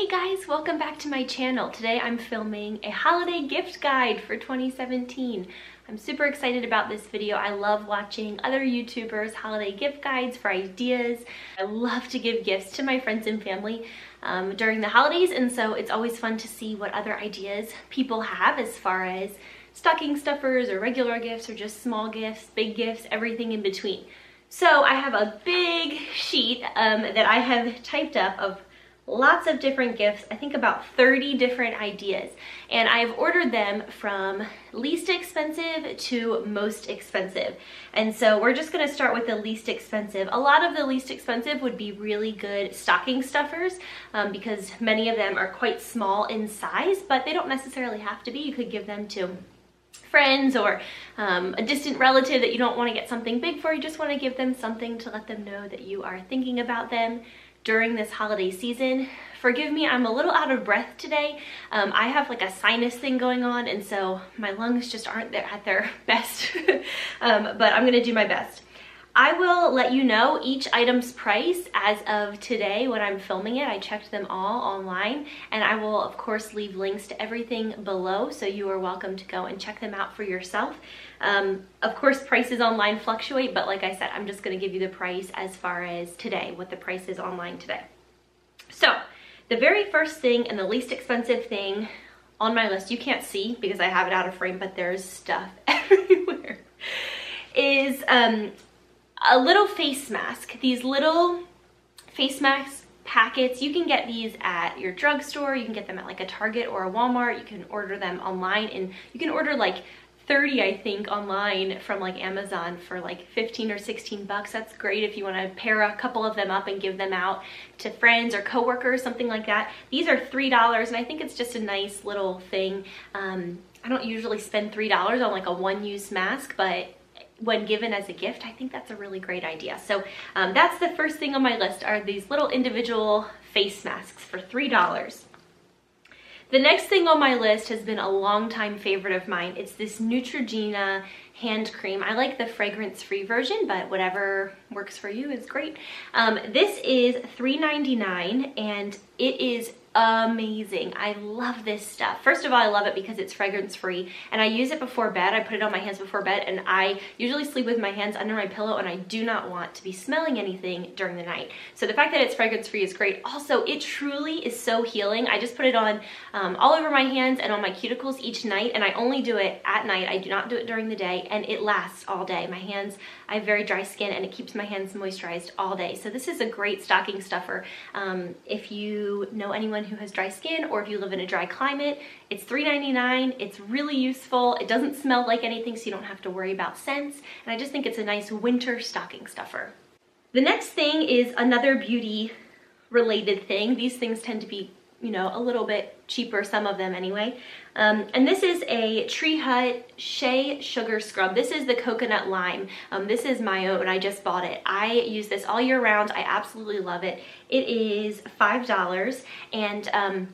Hey guys, welcome back to my channel. Today I'm filming a holiday gift guide for 2017. I'm super excited about this video. I love watching other YouTubers' holiday gift guides for ideas. I love to give gifts to my friends and family during the holidays, and so it's always fun to see what other ideas people have as far as stocking stuffers or regular gifts or just small gifts, big gifts, everything in between. So I have a big sheet that I have typed up of lots of different gifts, I think about 30 different ideas, and I've ordered them from least expensive to most expensive. And so we're just going to start with the least expensive. A lot of the least expensive would be really good stocking stuffers because many of them are quite small in size, but they don't necessarily have to be. You could give them to friends or a distant relative that you don't want to get something big for. You just want to give them something to let them know that you are thinking about them during this holiday season. Forgive me, I'm a little out of breath today. I have like a sinus thing going on, and so my lungs just aren't at their best, but I'm gonna do my best. I will let you know each item's price as of today when I'm filming it. I checked them all online, and I will of course leave links to everything below, so you are welcome to go and check them out for yourself. Of course, prices online fluctuate, but like I said, I'm just gonna give you the price as far as today, what the price is online today. So, the very first thing and the least expensive thing on my list, you can't see because I have it out of frame, but there's stuff everywhere, is a little face mask. These little face mask packets, you can get these at your drugstore, you can get them at like a Target or a Walmart, you can order them online, and you can order like 30, I think, online from like Amazon for like 15 or 16 bucks. That's great if you want to pair a couple of them up and give them out to friends or coworkers, something like that. These are $3, and I think it's just a nice little thing. I don't usually spend $3 on like a one-use mask, but when given as a gift, I think that's a really great idea. So that's the first thing on my list, are these little individual face masks for $3. The next thing on my list has been a longtime favorite of mine. It's this Neutrogena hand cream. I like the fragrance-free version, but whatever works for you is great. This is $3.99, and it is amazing. I love this stuff. First of all, I love it because it's fragrance free, and I use it before bed. I put it on my hands before bed, and I usually sleep with my hands under my pillow, and I do not want to be smelling anything during the night. So the fact that it's fragrance free is great. Also, it truly is so healing. I just put it on all over my hands and on my cuticles each night, and I only do it at night. I do not do it during the day, and it lasts all day. My hands, I have very dry skin, and it keeps my hands moisturized all day. So this is a great stocking stuffer. If you know anyone who has dry skin, or if you live in a dry climate, it's $3.99. It's really useful. It doesn't smell like anything, so you don't have to worry about scents, and I just think it's a nice winter stocking stuffer. The next thing is another beauty related thing. These things tend to be, you know, a little bit cheaper, some of them anyway. And this is a Tree Hut Shea Sugar Scrub. This is the coconut lime. This is my own. I just bought it. I use this all year round. I absolutely love it. It is $5, and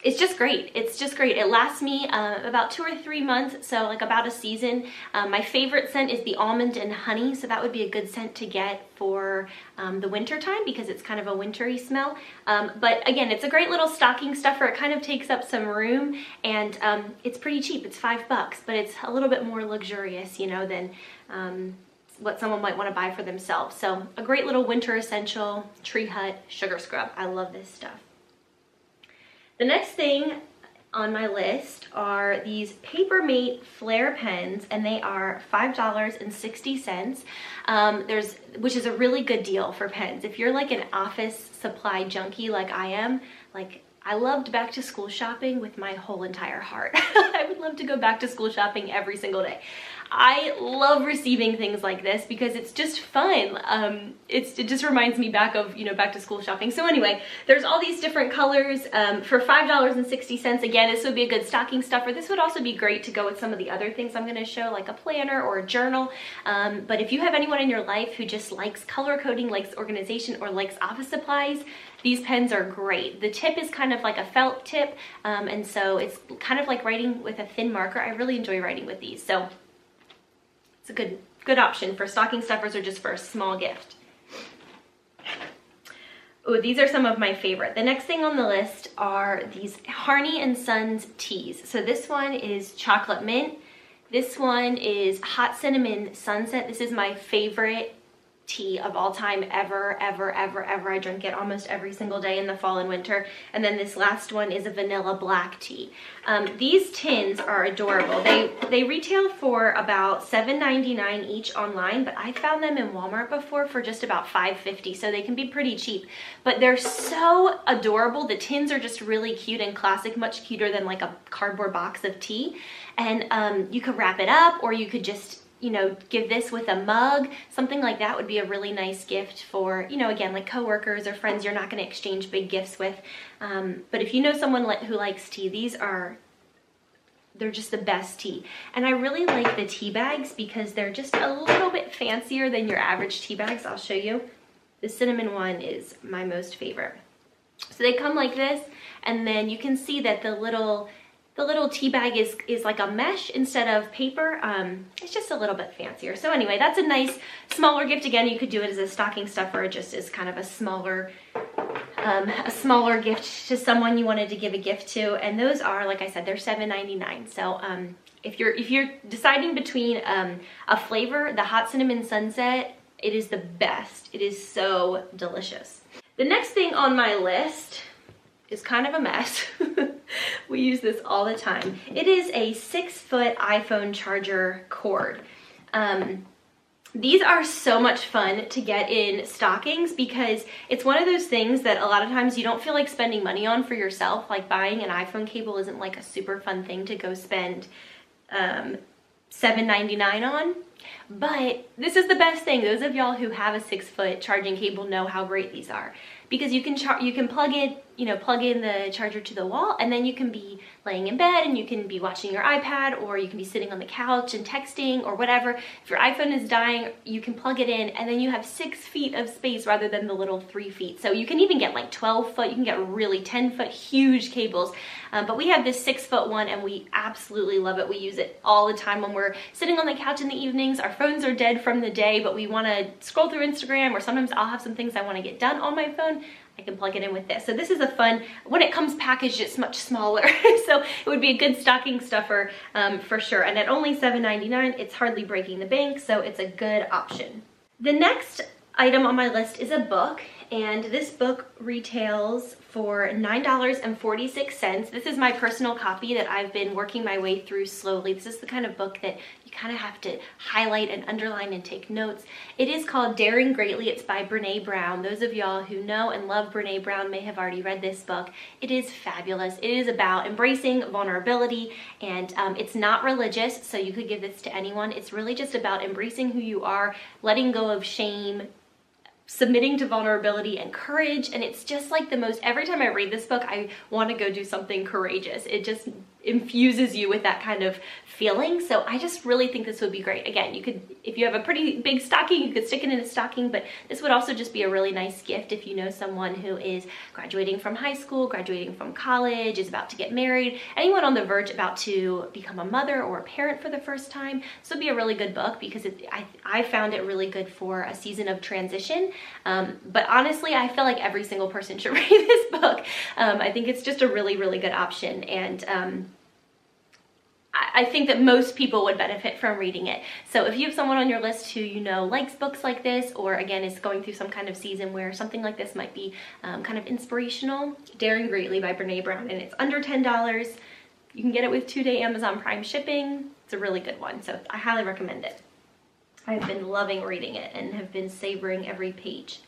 it's just great. It's just great. It lasts me about 2 or 3 months, so like about a season. My favorite scent is the almond and honey, so that would be a good scent to get for the winter time because it's kind of a wintry smell. But again, it's a great little stocking stuffer. It kind of takes up some room, and it's pretty cheap. It's $5, but it's a little bit more luxurious, you know, than what someone might want to buy for themselves. So a great little winter essential, Tree Hut Sugar Scrub. I love this stuff. The next thing on my list are these Papermate Flare pens, and they are $5.60. Which is a really good deal for pens. If you're like an office supply junkie like I am, like I loved back to school shopping with my whole entire heart. I would love to go back to school shopping every single day. I love receiving things like this because it's just fun. It just reminds me back of, you know, back to school shopping. So anyway, there's all these different colors for $5.60. Again, this would be a good stocking stuffer. This would also be great to go with some of the other things I'm going to show, like a planner or a journal. But if you have anyone in your life who just likes color coding, likes organization, or likes office supplies, these pens are great. The tip is kind of like a felt tip, and so it's kind of like writing with a thin marker. I really enjoy writing with these. So it's a good option for stocking stuffers or just for a small gift. Oh, these are some of my favorite. The next thing on the list are these Harney and Sons teas. So this one is chocolate mint. This one is hot cinnamon sunset. This is my favorite tea of all time ever. I drink it almost every single day in the fall and winter. And then this last one is a vanilla black tea. These tins are adorable. They retail for about $7.99 each online, but I found them in Walmart before for just about $5.50, so they can be pretty cheap. But they're so adorable. The tins are just really cute and classic, much cuter than like a cardboard box of tea. And you could wrap it up, or you could just, you know, give this with a mug. Something like that would be a really nice gift for, you know, again, like coworkers or friends you're not going to exchange big gifts with. But if you know someone who likes tea, they're just the best tea. And I really like the tea bags because they're just a little bit fancier than your average tea bags. I'll show you. The cinnamon one is my most favorite. So they come like this, and then you can see that the little tea bag is like a mesh instead of paper. It's just a little bit fancier. So anyway, that's a nice smaller gift. Again, you could do it as a stocking stuffer, just as kind of a smaller gift to someone you wanted to give a gift to. And those are, like I said, they're $7.99. So if you're deciding between a flavor, the hot cinnamon sunset, it is the best. It is so delicious. The next thing on my list is kind of a mess. We use this all the time. It is a 6-foot iPhone charger cord. These are so much fun to get in stockings because it's one of those things that a lot of times you don't feel like spending money on for yourself. Like buying an iPhone cable isn't like a super fun thing to go spend $7.99 on. But this is the best thing. Those of y'all who have a 6-foot charging cable know how great these are, because you can plug in the charger to the wall, and then you can be laying in bed and you can be watching your iPad, or you can be sitting on the couch and texting or whatever. If your iPhone is dying, you can plug it in, and then you have 6 feet of space rather than the little 3 feet. So you can even get like 12-foot, you can get really 10-foot huge cables. But we have this 6-foot one, and we absolutely love it. We use it all the time when we're sitting on the couch in the evenings. Our phones are dead from the day, but we want to scroll through Instagram, or sometimes I'll have some things I want to get done on my phone. I can plug it in with this. So this is a fun, when it comes packaged, it's much smaller. So it would be a good stocking stuffer for sure. And at only $7.99, it's hardly breaking the bank, so it's a good option. The next item on my list is a book, and this book retails for $9.46. This is my personal copy that I've been working my way through slowly. This is the kind of book that you kind of have to highlight and underline and take notes. It is called Daring Greatly. It's by Brene Brown. Those of y'all who know and love Brene Brown may have already read this book. It is fabulous. It is about embracing vulnerability, and it's not religious, so you could give this to anyone. It's really just about embracing who you are, letting go of shame, submitting to vulnerability and courage. And it's just like the most, every time I read this book, I want to go do something courageous. It just infuses you with that kind of feeling. So I just really think this would be great. Again, you could, if you have a pretty big stocking, you could stick it in a stocking, but this would also just be a really nice gift if you know someone who is graduating from high school, graduating from college, is about to get married, anyone on the verge about to become a mother or a parent for the first time. This would be a really good book because I found it really good for a season of transition. But honestly, I feel like every single person should read this book. I think it's just a really, really good option. And I think that most people would benefit from reading it. So if you have someone on your list who you know likes books like this, or again is going through some kind of season where something like this might be kind of inspirational, Daring Greatly by Brene Brown, and it's under $10. You can get it with 2-day Amazon Prime shipping. It's a really good one, so I highly recommend it. I've been loving reading it and have been savoring every page.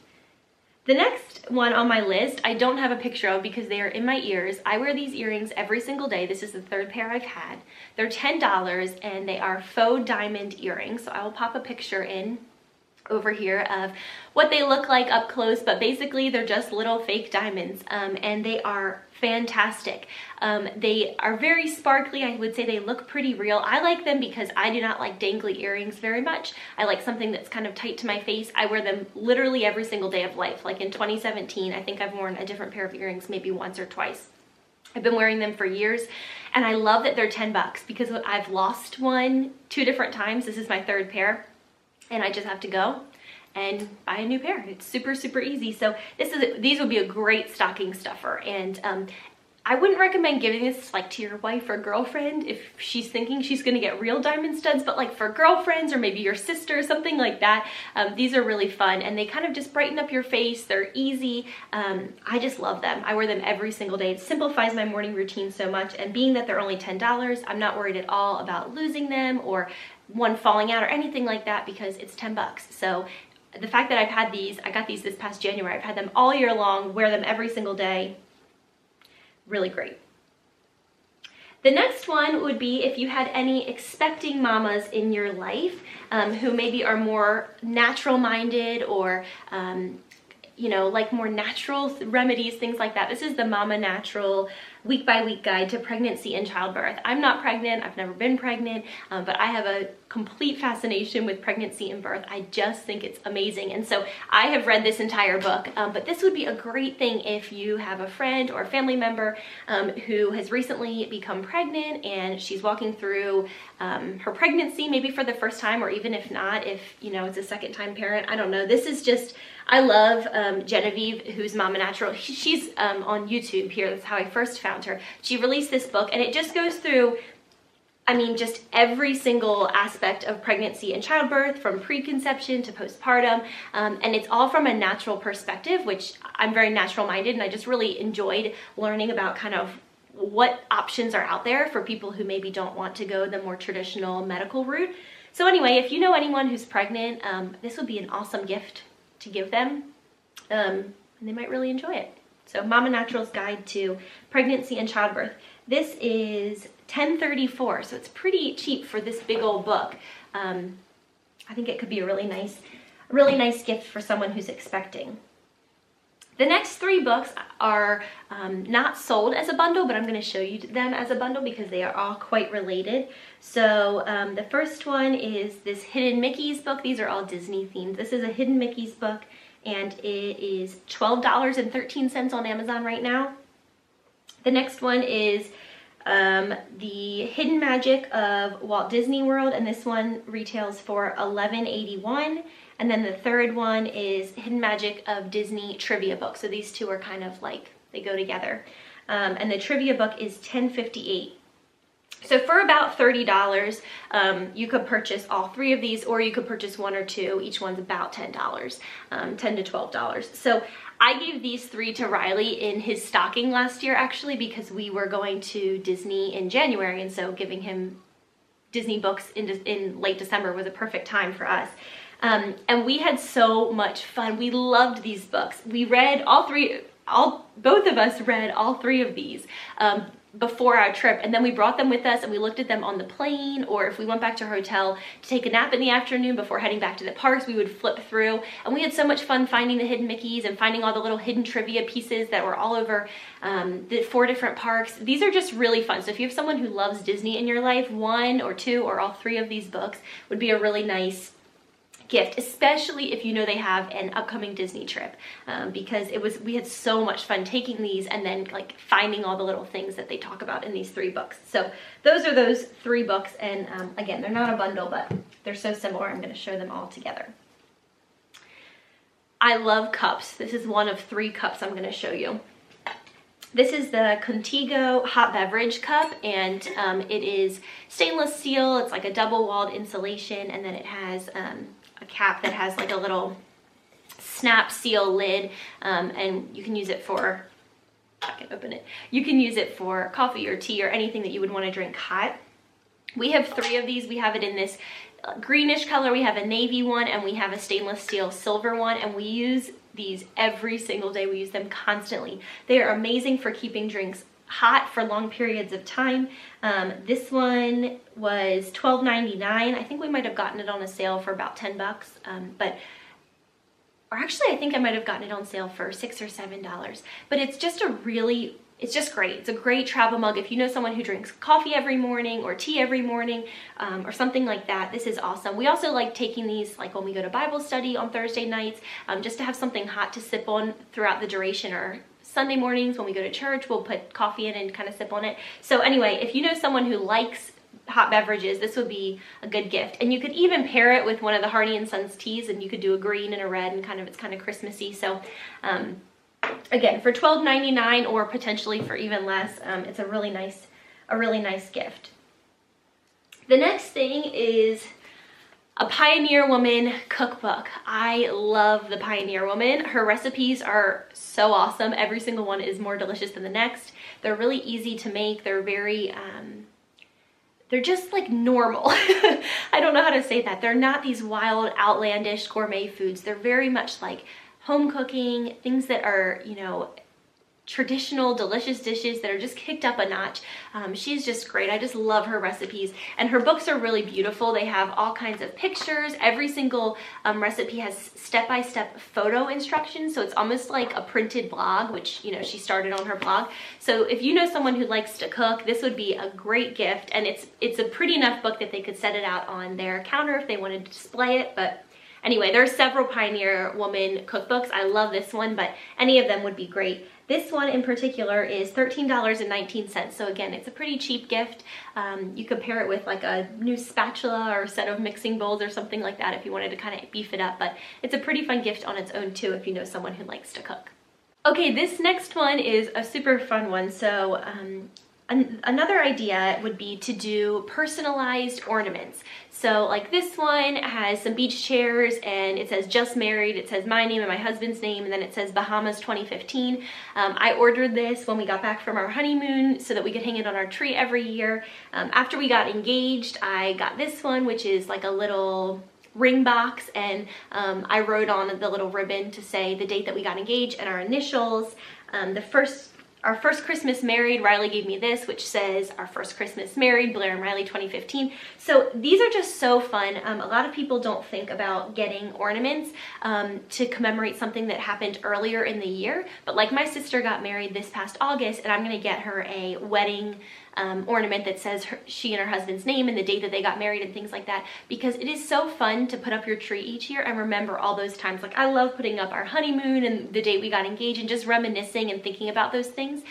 The next one on my list, I don't have a picture of because they are in my ears. I wear these earrings every single day. This is the third pair I've had. They're $10 and they are faux diamond earrings. So I will pop a picture in over here of what they look like up close, but basically they're just little fake diamonds, and they are fantastic. They are very sparkly. I would say they look pretty real. I like them because I do not like dangly earrings very much. I like something that's kind of tight to my face. I wear them literally every single day of life. Like in 2017, I think I've worn a different pair of earrings maybe once or twice. I've been wearing them for years, and I love that they're $10 because I've lost one 2 different times. This is my third pair, and I just have to go and buy a new pair. It's super, super easy. So these would be a great stocking stuffer. And I wouldn't recommend giving this like to your wife or girlfriend if she's thinking she's gonna get real diamond studs, but like for girlfriends or maybe your sister, something like that, these are really fun and they kind of just brighten up your face. They're easy. I just love them. I wear them every single day. It simplifies my morning routine so much, and being that they're only $10, I'm not worried at all about losing them or one falling out or anything like that because it's 10 bucks. So the fact that I've had these, I got these this past January, I've had them all year long, wear them every single day. Really great. The next one would be if you had any expecting mamas in your life who maybe are more natural minded or you know, like more natural remedies, things like that. This is the Mama Natural week by week guide to pregnancy and childbirth. I'm not pregnant, I've never been pregnant, but I have a complete fascination with pregnancy and birth. I just think it's amazing. And so I have read this entire book, but this would be a great thing if you have a friend or a family member who has recently become pregnant and she's walking through her pregnancy, maybe for the first time, or even if not, if you know, it's a second time parent, I don't know. This is just, I love Genevieve, who's Mama Natural. She's on YouTube here. That's how I first found her. She released this book and it just goes through, I mean, just every single aspect of pregnancy and childbirth, from preconception to postpartum, and it's all from a natural perspective, which I'm very natural minded, and I just really enjoyed learning about kind of what options are out there for people who maybe don't want to go the more traditional medical route. So anyway, if you know anyone who's pregnant, this would be an awesome gift to give them, and they might really enjoy it. So Mama Natural's Guide to Pregnancy and Childbirth. This is $10.34, so it's pretty cheap for this big old book. I think it could be a really nice gift for someone who's expecting. The next three books are not sold as a bundle, but I'm going to show you them as a bundle because they are all quite related. So the first one is this Hidden Mickeys book. These are all Disney themed. This is a Hidden Mickeys book, and it is $12.13 on Amazon right now. The next one is the Hidden Magic of Walt Disney World, and this one retails for $11.81. And then the third one is Hidden Magic of Disney Trivia Book. So these two are kind of like, they go together. And the trivia book is $10.58. So for about $30, you could purchase all three of these, or you could purchase one or two. Each one's about $10, $10 to $12. So I gave these three to Riley in his stocking last year, actually, because we were going to Disney in January, and so giving him Disney books in late December was a perfect time for us. And we had so much fun. We loved these books. We read both of us read all three of these before our trip, and then we brought them with us and we looked at them on the plane, or if we went back to our hotel to take a nap in the afternoon before heading back to the parks, we would flip through, and we had so much fun finding the hidden Mickeys and finding all the little hidden trivia pieces that were all over the 4 different parks. These are just really fun. So if you have someone who loves Disney in your life, 1 or 2 or all 3 of these books would be a really nice gift, especially if you know they have an upcoming Disney trip, because we had so much fun taking these and then like finding all the little things that they talk about in these 3 books. So those are those 3 books, and again, they're not a bundle, but they're so similar. I'm going to show them all together. I love cups. This is one of 3 cups I'm going to show you. This is the Contigo Hot Beverage Cup, and it is stainless steel. It's like a double-walled insulation, and then it has a cap that has like a little snap seal lid, and you can use it for, I can open it, you can use it for coffee or tea or anything that you would want to drink hot. We have 3 of these. We have it in this greenish color, we have a navy one, and we have a stainless steel silver one, and we use these every single day. We use them constantly. They are amazing for keeping drinks hot for long periods of time. This one was $12.99. I think we might have gotten it on a sale for about 10 bucks, or actually I think I might have gotten it on sale for $6 or $7. But it's just it's just great. It's a great travel mug. If you know someone who drinks coffee every morning or tea every morning, or something like that, this is awesome. We also like taking these like when we go to Bible study on Thursday nights, just to have something hot to sip on throughout the duration, or Sunday mornings when we go to church, we'll put coffee in and kind of sip on it. So anyway, if you know someone who likes hot beverages, this would be a good gift. And you could even pair it with one of the Hardy & Sons teas, and you could do a green and a red, and it's kind of Christmassy. So again, for $12.99 or potentially for even less, it's a really nice gift. The next thing is a Pioneer Woman cookbook. I love the Pioneer Woman. Her recipes are so awesome. Every single one is more delicious than the next. They're really easy to make. They're very, they're just like normal. I don't know how to say that. They're not these wild, outlandish gourmet foods. They're very much like home cooking, things that are, you know, traditional, delicious dishes that are just kicked up a notch. She's just great. I just love her recipes, and her books are really beautiful. They have all kinds of pictures. Every single recipe has step-by-step photo instructions, so it's almost like a printed blog, which, you know, she started on her blog. So if you know someone who likes to cook, this would be a great gift, and it's a pretty enough book that they could set it out on their counter if they wanted to display it. But anyway, there are several Pioneer Woman cookbooks. I love this one, but any of them would be great. This one in particular is $13.19. So again, it's a pretty cheap gift. You could pair it with like a new spatula or a set of mixing bowls or something like that if you wanted to kind of beef it up. But it's a pretty fun gift on its own too if you know someone who likes to cook. Okay, this next one is a super fun one. So another idea would be to do personalized ornaments. So like this one has some beach chairs, and it says just married, it says my name and my husband's name, and then it says Bahamas 2015. I ordered this when we got back from our honeymoon so that we could hang it on our tree every year. After we got engaged, I got this one, which is like a little ring box, and I wrote on the little ribbon to say the date that we got engaged and our initials. Our first Christmas married, Riley gave me this, which says our first Christmas married, Blair and Riley 2015. So these are just so fun. A lot of people don't think about getting ornaments to commemorate something that happened earlier in the year. But like my sister got married this past August, and I'm gonna get her a wedding ornament that says she and her husband's name and the date that they got married and things like that, because it is so fun to put up your tree each year and remember all those times. Like I love putting up our honeymoon and the date we got engaged and just reminiscing and thinking about those things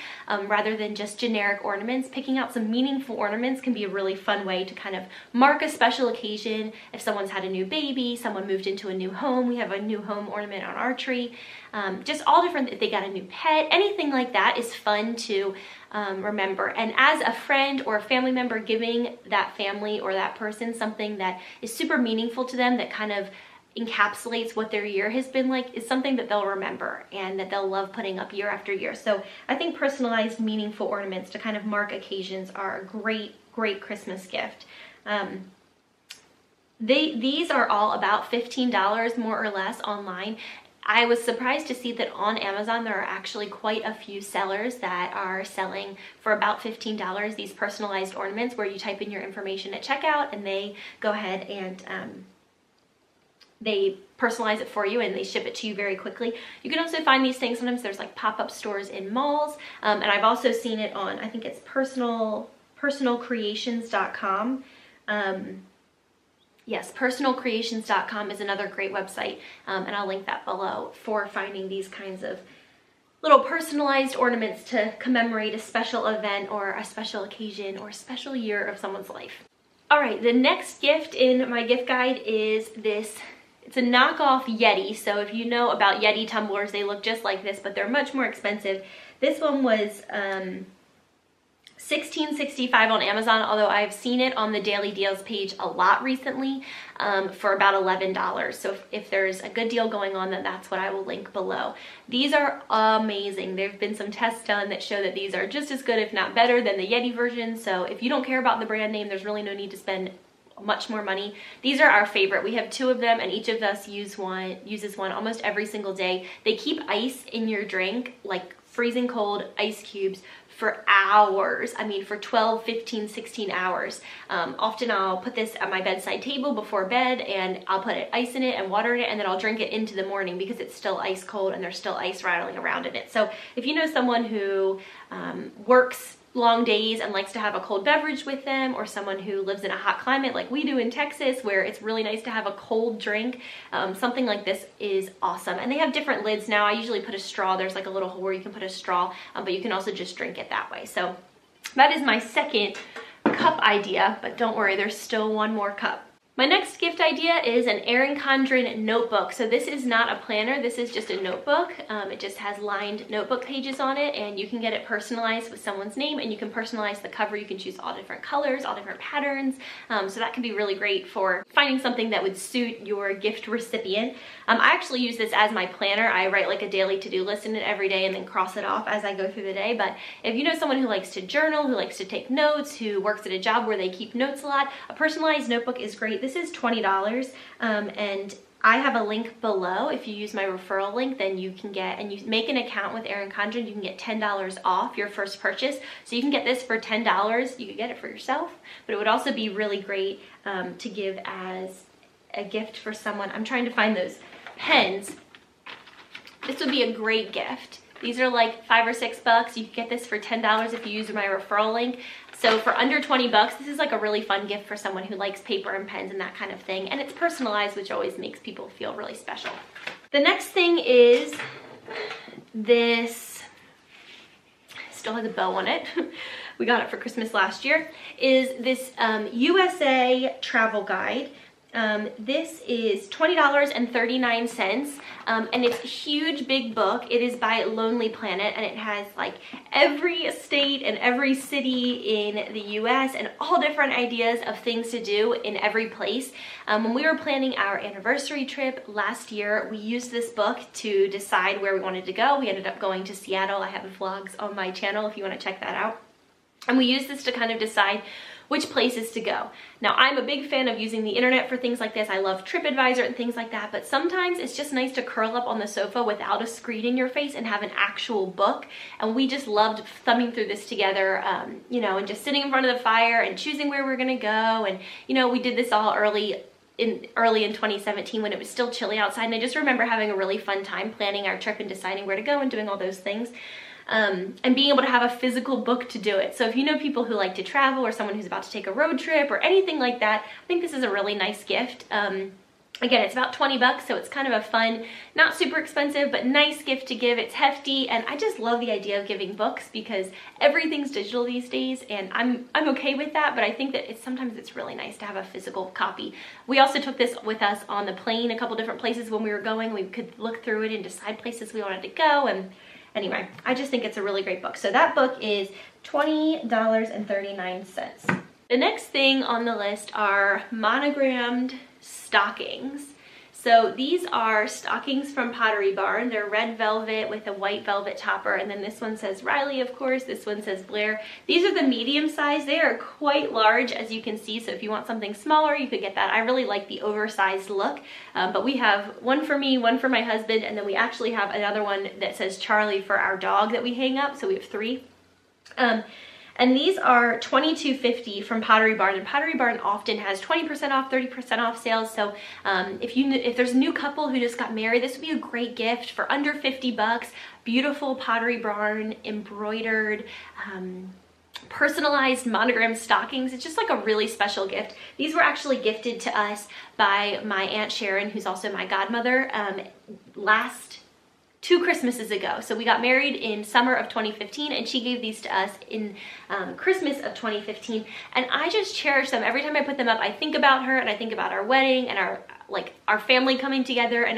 rather than just generic ornaments. Picking out some meaningful ornaments can be a really fun way to kind of mark a special occasion. If someone's had a new baby, someone moved into a new home, we have a new home ornament on our tree. Just all different, if they got a new pet, anything like that is fun to remember. And as a friend or a family member, giving that family or that person something that is super meaningful to them, that kind of encapsulates what their year has been like, is something that they'll remember and that they'll love putting up year after year. So I think personalized, meaningful ornaments to kind of mark occasions are a great Christmas gift. These are all about $15 more or less online. I was surprised to see that on Amazon there are actually quite a few sellers that are selling for about $15 these personalized ornaments, where you type in your information at checkout and they go ahead and they personalize it for you and they ship it to you very quickly. You can also find these things, sometimes there's like pop-up stores in malls, and I've also seen it on, I think it's personalcreations.com. Yes, personalcreations.com is another great website, and I'll link that below for finding these kinds of little personalized ornaments to commemorate a special event or a special occasion or a special year of someone's life. All right, the next gift in my gift guide is this. It's a knockoff Yeti. So if you know about Yeti tumblers, they look just like this, but they're much more expensive. This one was $16.65 on Amazon, although I've seen it on the Daily Deals page a lot recently for about $11. So if there's a good deal going on, then that's what I will link below. These are amazing. There have been some tests done that show that these are just as good, if not better, than the Yeti version. So if you don't care about the brand name, there's really no need to spend much more money. These are our favorite. We have 2 of them, and each of us uses one almost every single day. They keep ice in your drink, like freezing cold ice cubes, for hours. I mean, for 12, 15, 16 hours. Often I'll put this at my bedside table before bed, and I'll put ice in it and water in it, and then I'll drink it into the morning because it's still ice cold and there's still ice rattling around in it. So if you know someone who works long days and likes to have a cold beverage with them, or someone who lives in a hot climate like we do in Texas where it's really nice to have a cold drink, something like this is awesome. And they have different lids now. I usually put a straw. There's like a little hole where you can put a straw, but you can also just drink it that way. So that is my second cup idea, but don't worry, there's still one more cup. My next gift idea is an Erin Condren notebook. So this is not a planner, this is just a notebook. It just has lined notebook pages on it, and you can get it personalized with someone's name, and you can personalize the cover. You can choose all different colors, all different patterns. So that can be really great for finding something that would suit your gift recipient. I actually use this as my planner. I write like a daily to-do list in it every day and then cross it off as I go through the day. But if you know someone who likes to journal, who likes to take notes, who works at a job where they keep notes a lot, a personalized notebook is great. This is $20, and I have a link below. If you use my referral link, then you can get, and you make an account with Erin Condren, you can get $10 off your first purchase. So you can get this for $10. You could get it for yourself, but it would also be really great to give as a gift for someone. I'm trying to find those pens. This would be a great gift. These are like $5 or $6. You can get this for $10 if you use my referral link. So for under 20 bucks, this is like a really fun gift for someone who likes paper and pens and that kind of thing. And it's personalized, which always makes people feel really special. The next thing is this, still has a bow on it. We got it for Christmas last year, is this USA travel guide. This is $20.39, and it's a huge big book. It is by Lonely Planet, and it has like every state and every city in the US and all different ideas of things to do in every place. When we were planning our anniversary trip last year, we used this book to decide where we wanted to go. We ended up going to Seattle. I have vlogs on my channel if you want to check that out. And we used this to kind of decide which places to go. Now, I'm a big fan of using the internet for things like this. I love TripAdvisor and things like that, but sometimes it's just nice to curl up on the sofa without a screen in your face and have an actual book. And we just loved thumbing through this together, you know, and just sitting in front of the fire and choosing where we're gonna go. And, you know, we did this all early in 2017 when it was still chilly outside. And I just remember having a really fun time planning our trip and deciding where to go and doing all those things. And being able to have a physical book to do it. So if you know people who like to travel or someone who's about to take a road trip or anything like that, I think this is a really nice gift. Again, it's about 20 bucks, so it's kind of a fun, not super expensive, but nice gift to give. It's hefty, and I just love the idea of giving books because everything's digital these days, and I'm okay with that, but I think that sometimes it's really nice to have a physical copy. We also took this with us on the plane, a couple different places when we were going. We could look through it and decide places we wanted to go, and anyway, I just think it's a really great book. So that book is $20.39. The next thing on the list are monogrammed stockings. So these are stockings from Pottery Barn. They're red velvet with a white velvet topper, and then this one says Riley, of course. This one says Blair. These are the medium size. They are quite large, as you can see, so if you want something smaller, you could get that. I really like the oversized look, but we have one for me, one for my husband, and then we actually have another one that says Charlie for our dog that we hang up, so we have 3. And these are $22.50 from Pottery Barn, and Pottery Barn often has 20% off, 30% off sales. So if there's a new couple who just got married, this would be a great gift for under 50 bucks. Beautiful Pottery Barn embroidered, personalized monogram stockings. It's just like a really special gift. These were actually gifted to us by my Aunt Sharon, who's also my godmother, last 2 Christmases ago. So we got married in summer of 2015, and she gave these to us in Christmas of 2015. And I just cherish them. Every time I put them up, I think about her and I think about our wedding and our family coming together, and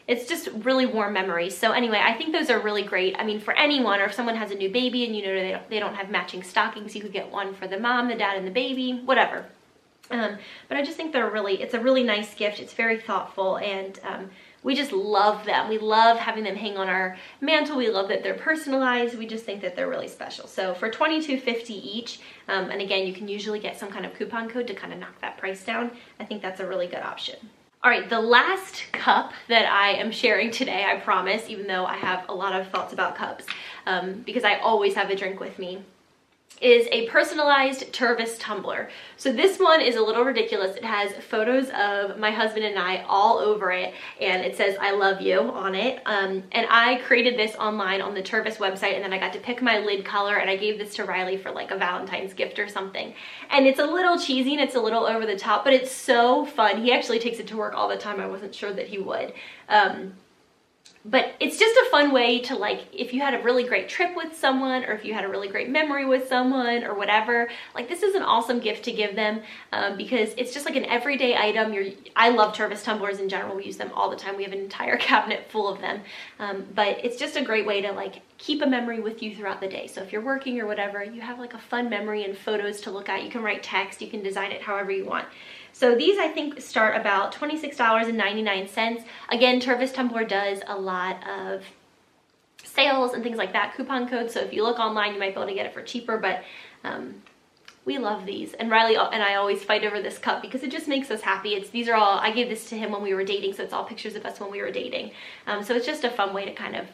it's just really warm memories. So anyway, I think those are really great. I mean, for anyone, or if someone has a new baby and you know they don't have matching stockings, you could get one for the mom, the dad, and the baby, whatever. But I just think it's a really nice gift. It's very thoughtful, and we just love them. We love having them hang on our mantle. We love that they're personalized. We just think that they're really special. So for $22.50 each, and again, you can usually get some kind of coupon code to kind of knock that price down. I think that's a really good option. All right, the last cup that I am sharing today, I promise, even though I have a lot of thoughts about cups, because I always have a drink with me, is a personalized Tervis tumbler. So this one is a little ridiculous. It has photos of my husband and I all over it, and it says I love you on it. And I created this online on the Tervis website, and then I got to pick my lid color, and I gave this to Riley for like a Valentine's gift or something. And it's a little cheesy and it's a little over the top, but it's so fun. He actually takes it to work all the time. I wasn't sure that he would. But it's just a fun way to, like, if you had a really great trip with someone, or if you had a really great memory with someone or whatever, like this is an awesome gift to give them because it's just like an everyday item. I love Tervis tumblers in general. We use them all the time. We have an entire cabinet full of them. But it's just a great way to like keep a memory with you throughout the day. So if you're working or whatever, you have like a fun memory and photos to look at. You can write text, you can design it however you want. So these I think start about $26.99. Again, Tervis Tumbler does a lot of sales and things like that, coupon codes. So if you look online, you might be able to get it for cheaper, but we love these. And Riley and I always fight over this cup because it just makes us happy. These are all, I gave this to him when we were dating, so it's all pictures of us when we were dating. So it's just a fun way to kind of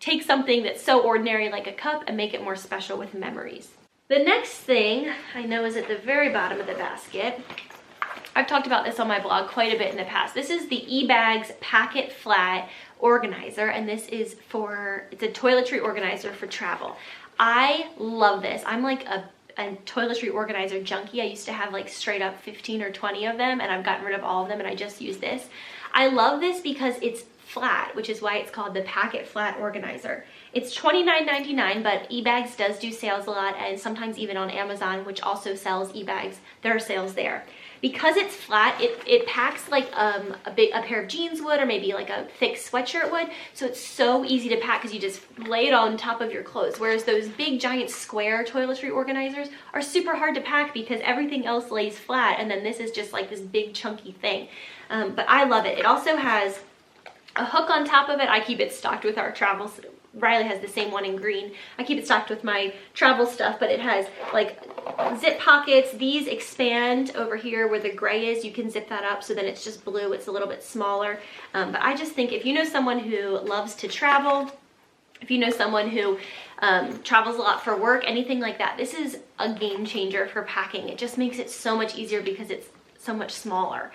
take something that's so ordinary like a cup and make it more special with memories. The next thing I know is at the very bottom of the basket. I've talked about this on my blog quite a bit in the past. This is the eBags Packet Flat Organizer, and this is it's a toiletry organizer for travel. I love this. I'm like a toiletry organizer junkie. I used to have like straight up 15 or 20 of them, and I've gotten rid of all of them, and I just use this. I love this because it's flat, which is why it's called the Packet Flat Organizer. It's $29.99, but eBags does do sales a lot, and sometimes even on Amazon, which also sells eBags. There are sales there. Because it's flat, it packs like a pair of jeans would, or maybe like a thick sweatshirt would. So it's so easy to pack because you just lay it on top of your clothes. Whereas those big giant square toiletry organizers are super hard to pack because everything else lays flat, and then this is just like this big chunky thing. But I love it. It also has a hook on top of it. I keep it stocked with our travels. Riley has the same one in green. I keep it stocked with my travel stuff, but it has like zip pockets. These expand over here where the gray is. You can zip that up so then it's just blue. It's a little bit smaller. But I just think if you know someone who loves to travel, if you know someone who travels a lot for work, anything like that, this is a game changer for packing. It just makes it so much easier because it's so much smaller.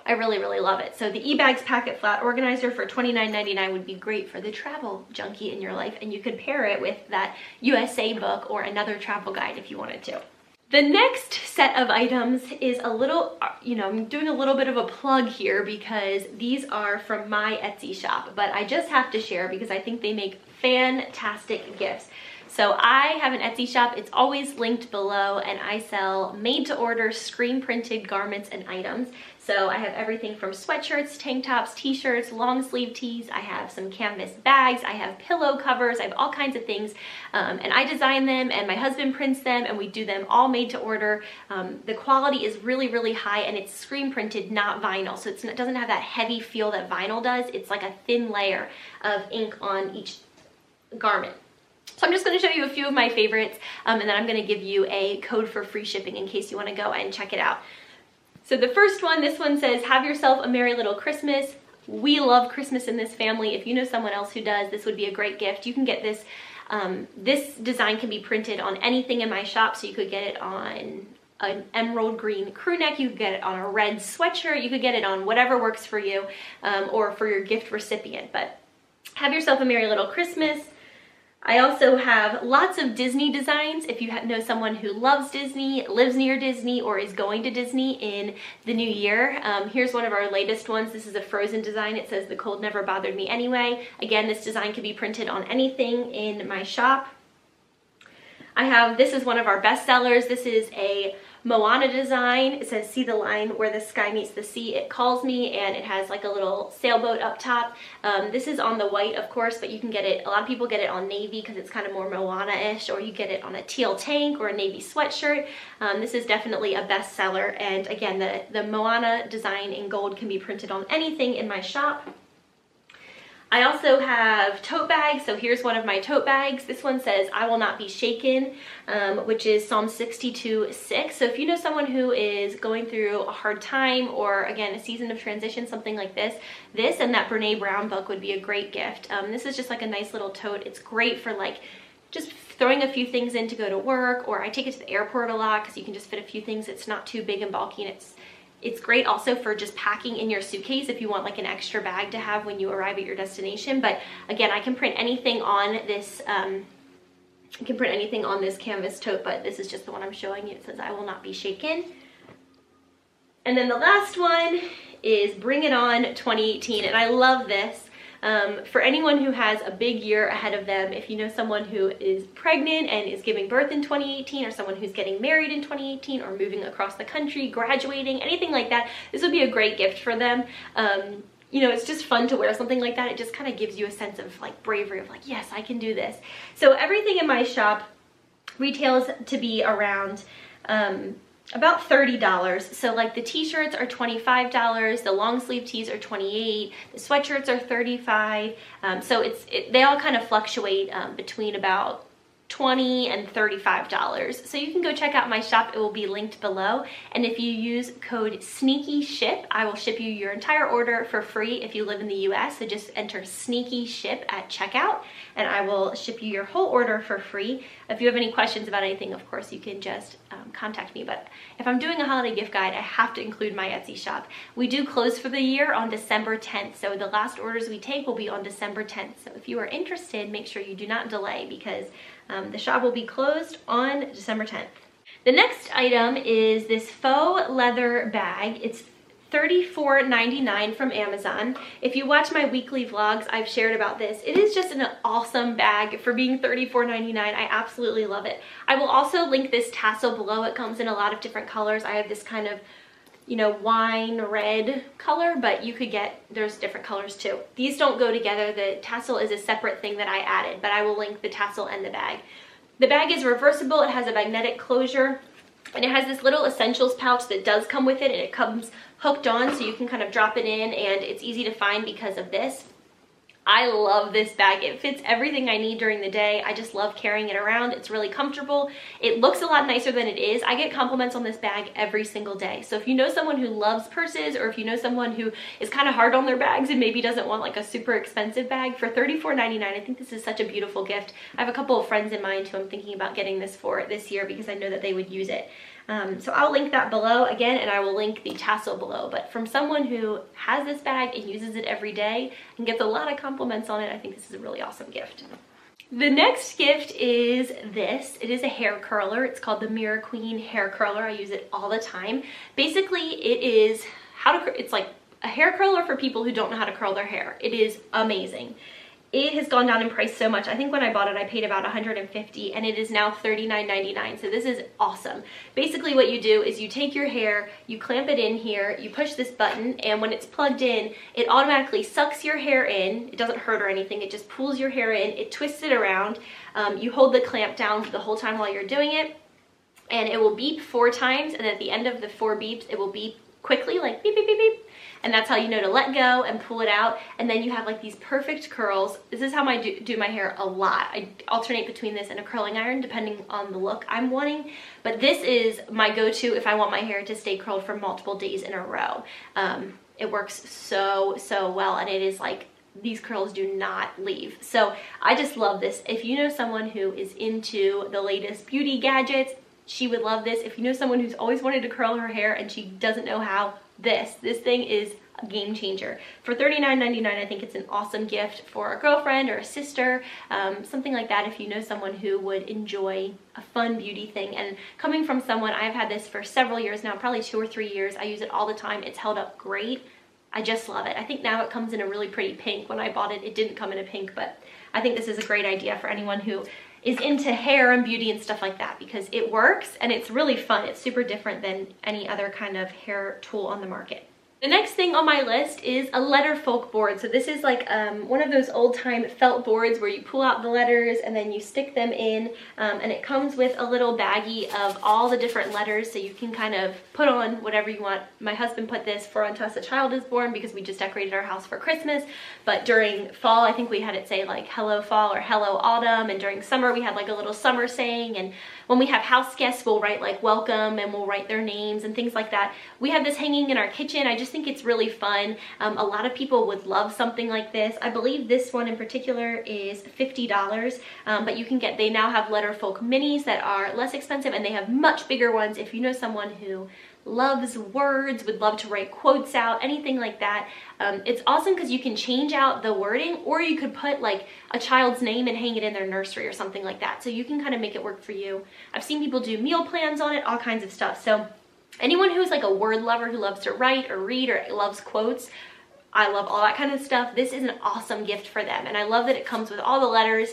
I really, really love it. So the eBags Packet Flat Organizer for $29.99 would be great for the travel junkie in your life, and you could pair it with that USA book or another travel guide if you wanted to. The next set of items is a little, I'm doing a little bit of a plug here because these are from my Etsy shop, but I just have to share because I think they make fantastic gifts. So I have an Etsy shop. It's always linked below, and I sell made-to-order screen printed garments and items. So I have everything from sweatshirts, tank tops, t-shirts, long sleeve tees. I have some canvas bags. I have pillow covers. I have all kinds of things. And I design them, and my husband prints them, and we do them all made to order. The quality is really, really high, and it's screen printed, not vinyl. So it doesn't have that heavy feel that vinyl does. It's like a thin layer of ink on each garment. So I'm just going to show you a few of my favorites, and then I'm going to give you a code for free shipping in case you want to go and check it out. So the first one, this one says, "Have yourself a merry little Christmas." We love Christmas in this family. If you know someone else who does, this would be a great gift. You can get this. This design can be printed on anything in my shop, so you could get it on an emerald green crew neck, you could get it on a red sweatshirt, you could get it on whatever works for you, or for your gift recipient. But have yourself a merry little Christmas. I also have lots of Disney designs. If you know someone who loves Disney, lives near Disney, or is going to Disney in the new year, here's one of our latest ones. This is a Frozen design. It says, "The cold never bothered me anyway." Again, this design can be printed on anything in my shop. This is one of our best sellers. This is a Moana design. It says, "See the line where the sky meets the sea, it calls me," and it has like a little sailboat up top. This is on the white, of course, but you can get it, a lot of people get it on navy because it's kind of more Moana-ish, or you get it on a teal tank or a navy sweatshirt. This is definitely a bestseller, and again, the Moana design in gold can be printed on anything in my shop. I also have tote bags. So here's one of my tote bags. This one says, "I will not be shaken," which is Psalm 62:6. So if you know someone who is going through a hard time, or again, a season of transition, something like this and that Brene Brown book would be a great gift. This is just like a nice little tote. It's great for like just throwing a few things in to go to work, or I take it to the airport a lot because you can just fit a few things. It's not too big and bulky, and it's great also for just packing in your suitcase if you want like an extra bag to have when you arrive at your destination. But again, I can print anything on this, canvas tote, but this is just the one I'm showing you. It says, "I will not be shaken." And then the last one is Bring It On 2018, and I love this. For anyone who has a big year ahead of them, if you know someone who is pregnant and is giving birth in 2018, or someone who's getting married in 2018, or moving across the country, graduating, anything like that, this would be a great gift for them. You know, it's just fun to wear something like that. It just kind of gives you a sense of like bravery of like, yes, I can do this. So everything in my shop retails to be around about $30. So like the t-shirts are $25, the long sleeve tees are $28, the sweatshirts are $35. So they all kind of fluctuate between about $20 and $35. So you can go check out my shop. It will be linked below. And if you use code SNEAKYSHIP, I will ship you your entire order for free if you live in the US. So just enter SNEAKYSHIP at checkout and I will ship you your whole order for free. If you have any questions about anything, of course, you can just contact me. But if I'm doing a holiday gift guide, I have to include my Etsy shop. We do close for the year on December 10th. So the last orders we take will be on December 10th. So if you are interested, make sure you do not delay because the shop will be closed on December 10th. The next item is this faux leather bag. It's $34.99 from Amazon. If you watch my weekly vlogs, I've shared about this. It is just an awesome bag for being $34.99. I absolutely love it. I will also link this tassel below. It comes in a lot of different colors. I have this kind of, you know, wine red color, but you could get, there's different colors too. These don't go together. The tassel is a separate thing that I added, but I will link the tassel and the bag. The bag is reversible. It has a magnetic closure and it has this little essentials pouch that does come with it, and it comes hooked on so you can kind of drop it in, and it's easy to find because of this. I love this bag. It fits everything I need during the day. I just love carrying it around. It's really comfortable. It looks a lot nicer than it is. I get compliments on this bag every single day. So if you know someone who loves purses, or if you know someone who is kind of hard on their bags and maybe doesn't want like a super expensive bag, for $34.99, I think this is such a beautiful gift. I have a couple of friends in mind who I'm thinking about getting this for this year because I know that they would use it. So I'll link that below again, and I will link the tassel below. But from someone who has this bag and uses it every day and gets a lot of compliments on it, I think this is a really awesome gift. The next gift is this. It is a hair curler. It's called the Mirror Queen hair curler. I use it all the time. Basically, it is it's like a hair curler for people who don't know how to curl their hair. It is amazing. It has gone down in price so much. I think when I bought it, I paid about $150, and it is now $39.99. So this is awesome. Basically what you do is you take your hair, you clamp it in here, you push this button, and when it's plugged in, it automatically sucks your hair in. It doesn't hurt or anything. It just pulls your hair in. It twists it around. You hold the clamp down the whole time while you're doing it, and it will beep 4 times, and at the end of the 4 beeps, it will beep quickly, like beep, beep, beep, beep. And that's how you know to let go and pull it out. And then you have like these perfect curls. This is how I do my hair a lot. I alternate between this and a curling iron depending on the look I'm wanting. But this is my go-to if I want my hair to stay curled for multiple days in a row. It works so well, and it is like, these curls do not leave. So I just love this. If you know someone who is into the latest beauty gadgets, she would love this. If you know someone who's always wanted to curl her hair and she doesn't know how, this thing is a game changer. For $39.99, I think it's an awesome gift for a girlfriend or a sister, something like that, if you know someone who would enjoy a fun beauty thing. And coming from someone, I've had this for several years now, probably 2 or 3 years. I use it all the time. It's held up great. I just love it. I think now it comes in a really pretty pink. When I bought it, it didn't come in a pink, but I think this is a great idea for anyone who is into hair and beauty and stuff like that, because it works and it's really fun. It's super different than any other kind of hair tool on the market. The next thing on my list is a Letterfolk board. So this is like one of those old-time felt boards where you pull out the letters and then you stick them in, and it comes with a little baggie of all the different letters, so you can kind of put on whatever you want. My husband put this for Unto Us a Child is Born because we just decorated our house for Christmas, but during fall I think we had it say like hello fall or hello autumn, and during summer we had like a little summer saying, and when we have house guests we'll write like welcome and we'll write their names and things like that. We have this hanging in our kitchen. I just think it's really fun. A lot of people would love something like this. I believe this one in particular is $50, but you can get, they now have Letterfolk minis that are less expensive, and they have much bigger ones if you know someone who loves words, would love to write quotes out, anything like that. It's awesome because you can change out the wording, or you could put like a child's name and hang it in their nursery or something like that. So you can kind of make it work for you. I've seen people do meal plans on it, all kinds of stuff. So anyone who's like a word lover who loves to write or read or loves quotes, I love all that kind of stuff. This is an awesome gift for them. And I love that it comes with all the letters.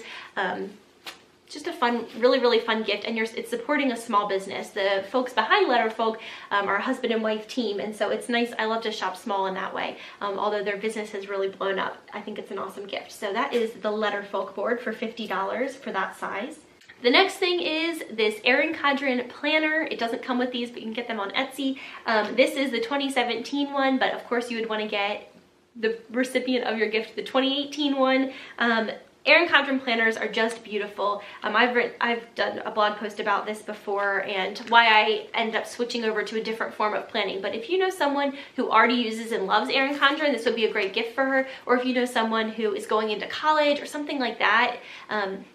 Just a fun, really, really fun gift, and it's supporting a small business. The folks behind Letterfolk are a husband and wife team, and so it's nice. I love to shop small in that way. Although their business has really blown up, I think it's an awesome gift. So that is the Letterfolk board for $50 for that size. The next thing is this Erin Condren planner. It doesn't come with these, but you can get them on Etsy. This is the 2017 one, but of course you would want to get the recipient of your gift the 2018 one. Erin Condren planners are just beautiful. I've done a blog post about this before and why I ended up switching over to a different form of planning. But if you know someone who already uses and loves Erin Condren, this would be a great gift for her. Or if you know someone who is going into college or something like that,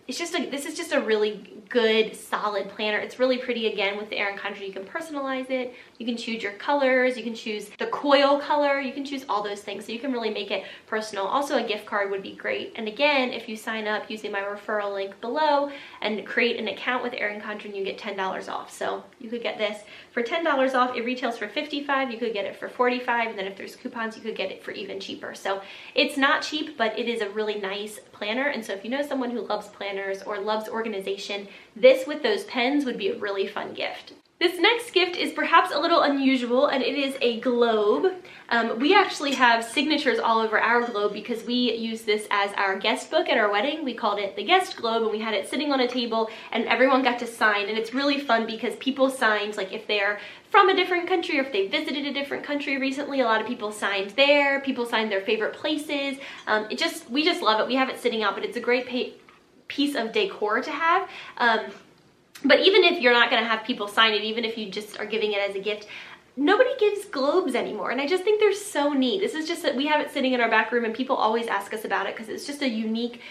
this is just a really good, solid planner. It's really pretty. Again, with the Erin Condren, you can personalize it. You can choose your colors. You can choose the coil color. You can choose all those things. So you can really make it personal. Also, a gift card would be great. And again, if you sign up using my referral link below and create an account with Erin Condren, you get $10 off. So you could get this for $10 off. It retails for $55. You could get it for $45. And then if there's coupons, you could get it for even cheaper. So it's not cheap, but it is a really nice planner. And so if you know someone who loves planners or loves organization, this with those pens would be a really fun gift. This next gift is perhaps a little unusual, and it is a globe. We actually have signatures all over our globe because we use this as our guest book at our wedding. We called it the guest globe, and we had it sitting on a table, and everyone got to sign. And it's really fun because people signed, like if they're from a different country or if they visited a different country recently, a lot of people signed there. People signed their favorite places. We just love it. We have it sitting out, but it's a great piece of decor to have. But even if you're not going to have people sign it, even if you just are giving it as a gift, nobody gives globes anymore. And I just think they're so neat. This is just that we have it sitting in our back room and people always ask us about it because it's just a unique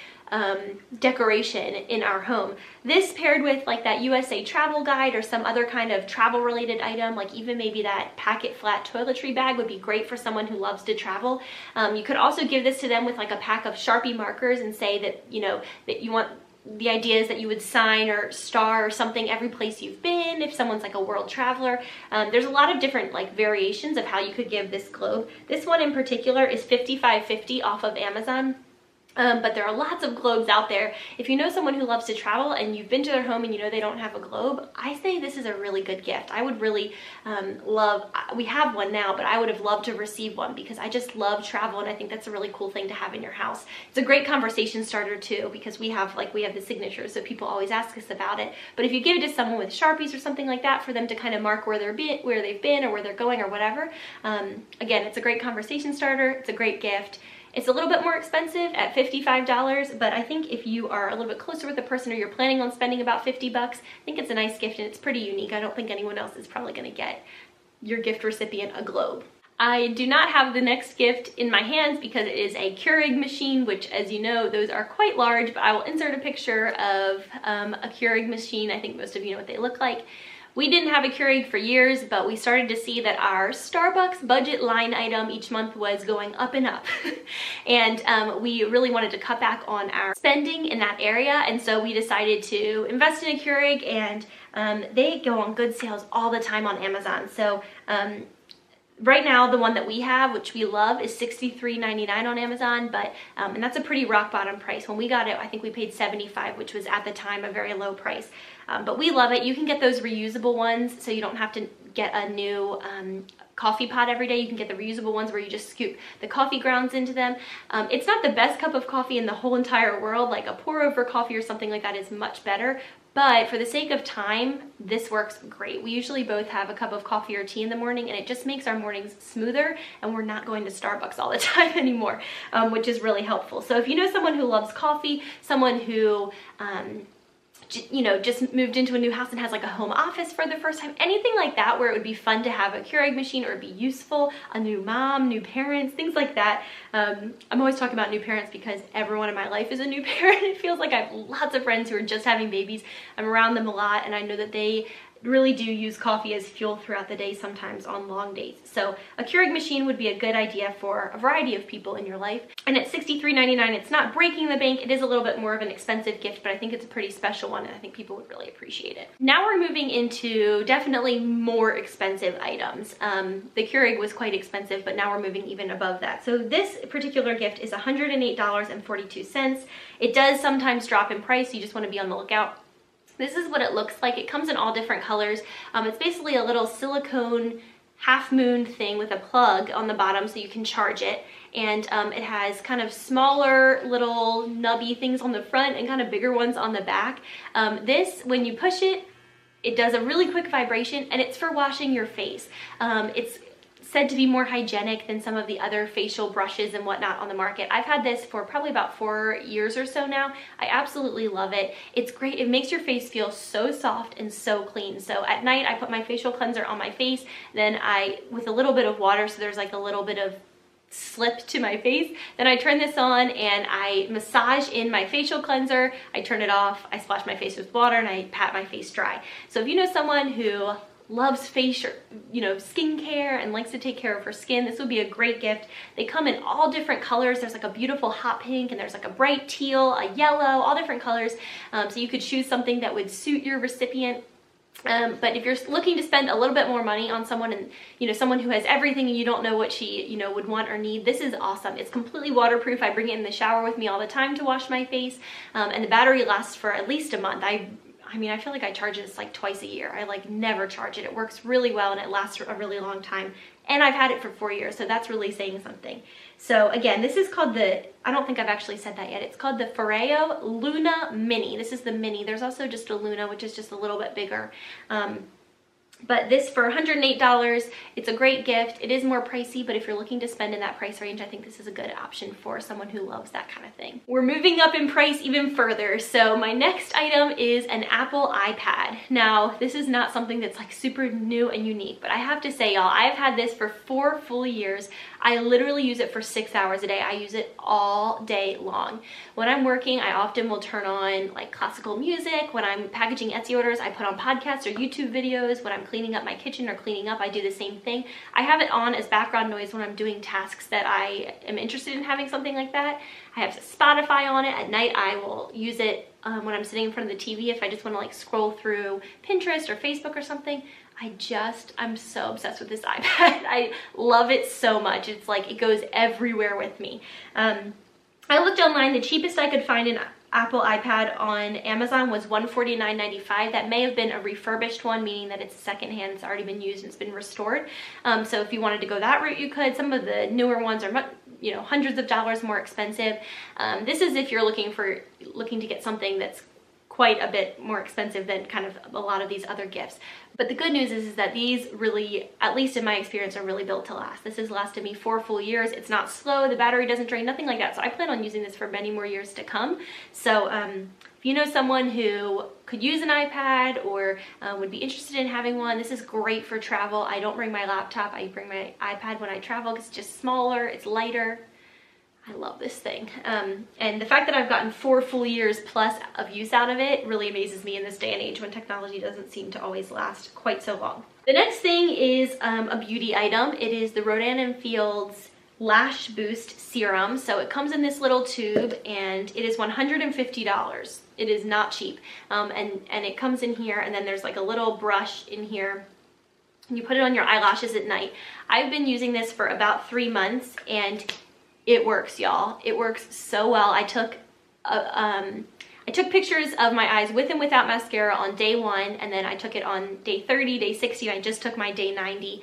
decoration in our home. This paired with like that USA travel guide or some other kind of travel related item, like even maybe that packet flat toiletry bag would be great for someone who loves to travel. You could also give this to them with like a pack of Sharpie markers and say that, you know, that you want the idea is that you would sign or star or something every place you've been if someone's like a world traveler. There's a lot of different like variations of how you could give this globe. This one in particular is $55.50 off of Amazon. But there are lots of globes out there. If you know someone who loves to travel and you've been to their home and you know they don't have a globe, I say this is a really good gift. I would really we have one now, but I would have loved to receive one because I just love travel and I think that's a really cool thing to have in your house. It's a great conversation starter too because we have the signatures, so people always ask us about it. But if you give it to someone with Sharpies or something like that for them to kind of mark where they've been or where they're going or whatever, again, it's a great conversation starter. It's a great gift. It's a little bit more expensive at $55, but I think if you are a little bit closer with the person or you're planning on spending about $50, I think it's a nice gift and it's pretty unique. I don't think anyone else is probably going to get your gift recipient a globe. I do not have the next gift in my hands because it is a Keurig machine, which, as you know, those are quite large, but I will insert a picture of a Keurig machine. I think most of you know what they look like. We didn't have a Keurig for years, but we started to see that our Starbucks budget line item each month was going up and up. And we really wanted to cut back on our spending in that area. And so we decided to invest in a Keurig, and they go on good sales all the time on Amazon. So right now, the one that we have, which we love, is $63.99 on Amazon, but and that's a pretty rock bottom price. When we got it, I think we paid $75, which was at the time a very low price. But we love it. You can get those reusable ones, so you don't have to get a new coffee pot every day. You can get the reusable ones where you just scoop the coffee grounds into them. It's not the best cup of coffee in the whole entire world. Like a pour over coffee or something like that is much better. But for the sake of time, this works great. We usually both have a cup of coffee or tea in the morning, and it just makes our mornings smoother, and we're not going to Starbucks all the time anymore, which is really helpful. So if you know someone who loves coffee, someone who just moved into a new house and has like a home office for the first time, anything like that where it would be fun to have a Keurig machine or it'd be useful, a new mom, new parents, things like that. I'm always talking about new parents because everyone in my life is a new parent. It feels like I have lots of friends who are just having babies. I'm around them a lot, and I know that they really do use coffee as fuel throughout the day, sometimes on long days. So a Keurig machine would be a good idea for a variety of people in your life. And at $63.99, it's not breaking the bank. It is a little bit more of an expensive gift, but I think it's a pretty special one, and I think people would really appreciate it. Now we're moving into definitely more expensive items. The Keurig was quite expensive, but now we're moving even above that. So this particular gift is $108.42. It does sometimes drop in price. You just want to be on the lookout. This is what it looks like. It comes in all different colors. It's basically a little silicone half moon thing with a plug on the bottom so you can charge it. And it has kind of smaller little nubby things on the front and kind of bigger ones on the back. This, when you push it, it does a really quick vibration, and it's for washing your face. It's said to be more hygienic than some of the other facial brushes and whatnot on the market. I've had this for probably about 4 years or so now. I absolutely love it. It's great. It makes your face feel so soft and so clean. So at night, I put my facial cleanser on my face, then with a little bit of water, so there's like a little bit of slip to my face, then I turn this on and I massage in my facial cleanser. I turn it off, I splash my face with water, and I pat my face dry. So if you know someone who loves face, skincare and likes to take care of her skin, this would be a great gift. They come in all different colors. There's like a beautiful hot pink, and there's like a bright teal, a yellow, all different colors. So you could choose something that would suit your recipient. But if you're looking to spend a little bit more money on someone, and someone who has everything and you don't know what she would want or need, this is awesome. It's completely waterproof. I bring it in the shower with me all the time to wash my face, and the battery lasts for at least a month. I mean, I feel like I charge this like twice a year. I like never charge it. It works really well, and it lasts a really long time. And I've had it for 4 years, so that's really saying something. So again, this is called I don't think I've actually said that yet. It's called the Foreo Luna Mini. This is the Mini. There's also just a Luna, which is just a little bit bigger. But this for $108, it's a great gift. It is more pricey, but if you're looking to spend in that price range, I think this is a good option for someone who loves that kind of thing. We're moving up in price even further. So my next item is an Apple iPad. Now, this is not something that's like super new and unique, but I have to say, y'all, I've had this for 4 full years. I literally use it for 6 hours a day. I use it all day long. When I'm working, I often will turn on like classical music. When I'm packaging Etsy orders, I put on podcasts or YouTube videos. When I'm cleaning up my kitchen or cleaning up, I do the same thing. I have it on as background noise when I'm doing tasks that I am interested in having something like that. I have Spotify on it. At night, I will use it when I'm sitting in front of the TV if I just want to like scroll through Pinterest or Facebook or something. I'm so obsessed with this iPad. I love it so much. It's like it goes everywhere with me. I looked online. The cheapest I could find an Apple iPad on Amazon was $149.95. That may have been a refurbished one, meaning that it's secondhand, it's already been used and it's been restored. So if you wanted to go that route, you could. Some of the newer ones are hundreds of dollars more expensive. This is if you're looking to get something that's quite a bit more expensive than kind of a lot of these other gifts. But the good news is that these really, at least in my experience, are really built to last. This has lasted me 4 full years. It's not slow, the battery doesn't drain, nothing like that. So I plan on using this for many more years to come. So if you know someone who could use an iPad or would be interested in having one, this is great for travel. I don't bring my laptop, I bring my iPad when I travel because it's just smaller, it's lighter. I love this thing. And the fact that I've gotten 4 full years plus of use out of it really amazes me in this day and age when technology doesn't seem to always last quite so long. The next thing is a beauty item. It is the Rodan & Fields Lash Boost Serum. So it comes in this little tube and it is $150. It is not cheap. And it comes in here, and then there's like a little brush in here. You put it on your eyelashes at night. I've been using this for about 3 months, and it works, y'all. It works so well. I took pictures of my eyes with and without mascara on day 1, and then I took it on day 30, day 60. I just took my day 90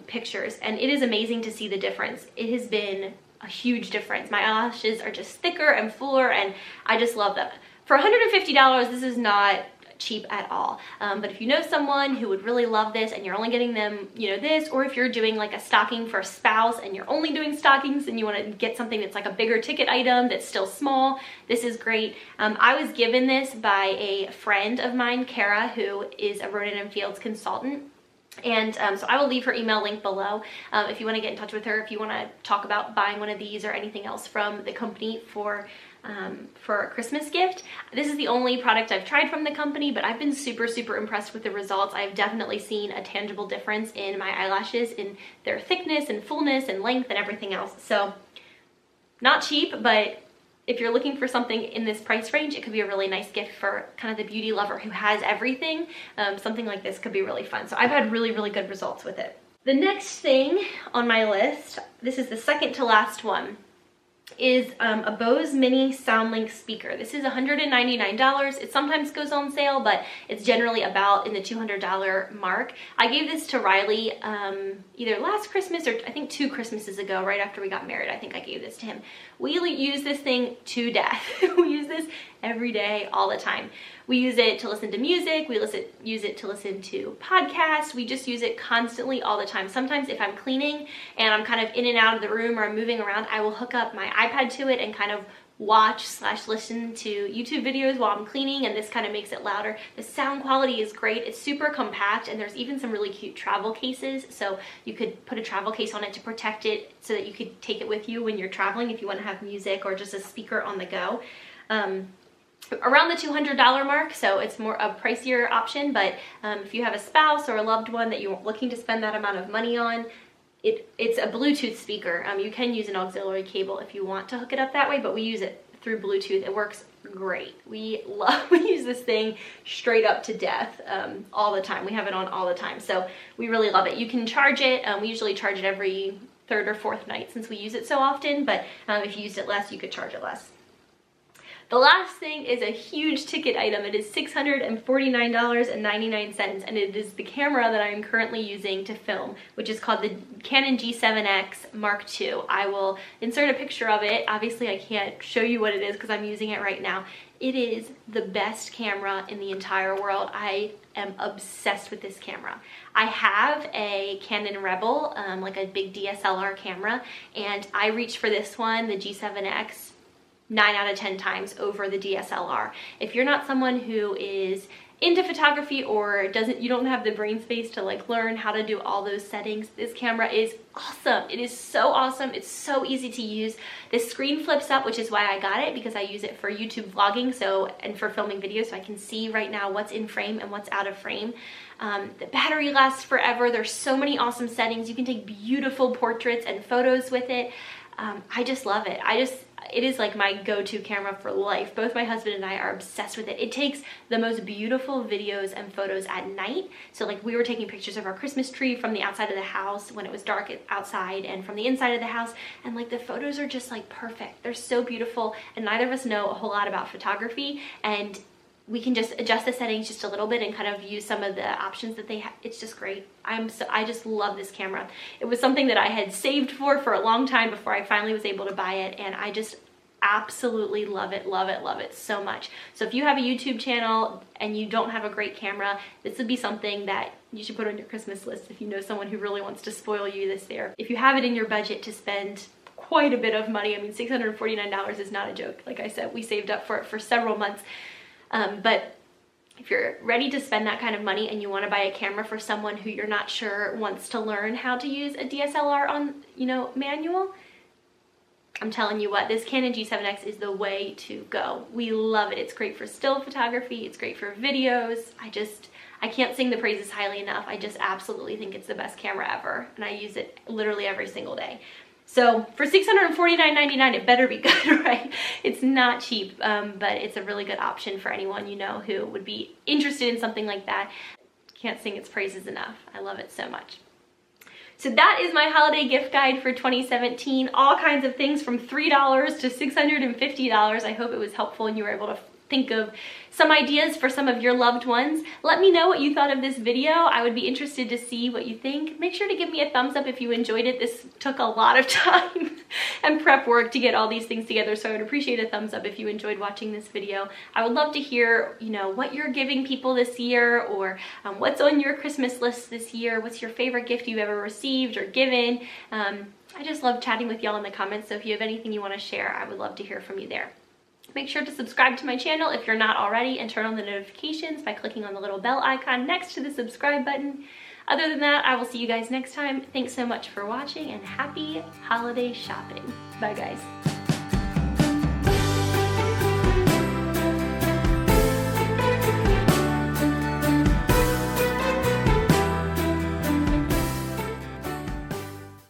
pictures, and it is amazing to see the difference. It has been a huge difference. My eyelashes are just thicker and fuller, and I just love them. For $150, this is not cheap at all. But if you know someone who would really love this and you're only getting them, this, or if you're doing like a stocking for a spouse and you're only doing stockings and you want to get something that's like a bigger ticket item that's still small, this is great. I was given this by a friend of mine, Kara, who is a Rodan & Fields consultant. And so I will leave her email link below if you want to get in touch with her, if you want to talk about buying one of these or anything else from the company for for a Christmas gift. This is the only product I've tried from the company, but I've been super, super impressed with the results. I've definitely seen a tangible difference in my eyelashes, in their thickness and fullness and length and everything else. So not cheap, but if you're looking for something in this price range, it could be a really nice gift for kind of the beauty lover who has everything. Something like this could be really fun. So I've had really, really good results with it. The next thing on my list, this is the second to last one, is a Bose Mini SoundLink speaker. This is $199. It sometimes goes on sale, but it's generally about in the $200 mark. I gave this to Riley either last Christmas or I think 2 Christmases ago, right after we got married. I think I gave this to him. We use this thing to death. We use this every day, all the time. We use it to listen to music, we use it to listen to podcasts, we just use it constantly all the time. Sometimes if I'm cleaning and I'm kind of in and out of the room or I'm moving around, I will hook up my iPad to it and kind of watch/listen to YouTube videos while I'm cleaning, and this kind of makes it louder. The sound quality is great. It's super compact, and there's even some really cute travel cases, so you could put a travel case on it to protect it so that you could take it with you when you're traveling if you want to have music or just a speaker on the go. Around the $200 mark, so it's more a pricier option, but if you have a spouse or a loved one that you're looking to spend that amount of money on, it's a Bluetooth speaker. You can use an auxiliary cable if you want to hook it up that way, but we use it through Bluetooth. It works great. We use this thing straight up to death all the time. We have it on all the time, so we really love it. You can charge it. We usually charge it every 3rd or 4th night since we use it so often, but if you used it less, you could charge it less. The last thing is a huge ticket item. It is $649.99, and it is the camera that I am currently using to film, which is called the Canon G7X Mark II. I will insert a picture of it. Obviously, I can't show you what it is because I'm using it right now. It is the best camera in the entire world. I am obsessed with this camera. I have a Canon Rebel, like a big DSLR camera, and I reach for this one, the G7X, 9 out of 10 times over the DSLR. If you're not someone who is into photography or you don't have the brain space to like learn how to do all those settings, this camera is awesome. It is so awesome. It's so easy to use. The screen flips up, which is why I got it, because I use it for YouTube vlogging and for filming videos, so I can see right now what's in frame and what's out of frame. The battery lasts forever. There's so many awesome settings. You can take beautiful portraits and photos with it. I just love it. It is like my go-to camera for life. Both my husband and I are obsessed with it. It takes the most beautiful videos and photos at night. So like we were taking pictures of our Christmas tree from the outside of the house when it was dark outside, and from the inside of the house, and like the photos are just like perfect. They're so beautiful, and neither of us know a whole lot about photography, and we can just adjust the settings just a little bit and kind of use some of the options that they have. It's just great. I just love this camera. It was something that I had saved for a long time before I finally was able to buy it, and I just absolutely love it, love it, love it so much. So if you have a YouTube channel and you don't have a great camera, this would be something that you should put on your Christmas list if you know someone who really wants to spoil you this year. If you have it in your budget to spend quite a bit of money, I mean, $649 is not a joke. Like I said, we saved up for it for several months. But if you're ready to spend that kind of money and you want to buy a camera for someone who you're not sure wants to learn how to use a DSLR on, manual, I'm telling you what, this Canon G7X is the way to go. We love it. It's great for still photography. It's great for videos. I can't sing the praises highly enough. I just absolutely think it's the best camera ever, and I use it literally every single day. So for $649.99, it better be good, right? It's not cheap, but it's a really good option for anyone who would be interested in something like that. Can't sing its praises enough. I love it so much. So that is my holiday gift guide for 2017. All kinds of things from $3 to $650. I hope it was helpful and you were able to think of some ideas for some of your loved ones. Let me know what you thought of this video. I would be interested to see what you think. Make sure to give me a thumbs up if you enjoyed it. This took a lot of time and prep work to get all these things together, so I would appreciate a thumbs up if you enjoyed watching this video. I would love to hear, what you're giving people this year, or what's on your Christmas list this year. What's your favorite gift you've ever received or given? I just love chatting with y'all in the comments, so if you have anything you want to share, I would love to hear from you there. Make sure to subscribe to my channel if you're not already, and turn on the notifications by clicking on the little bell icon next to the subscribe button. Other than that, I will see you guys next time. Thanks so much for watching, and happy holiday shopping. Bye guys.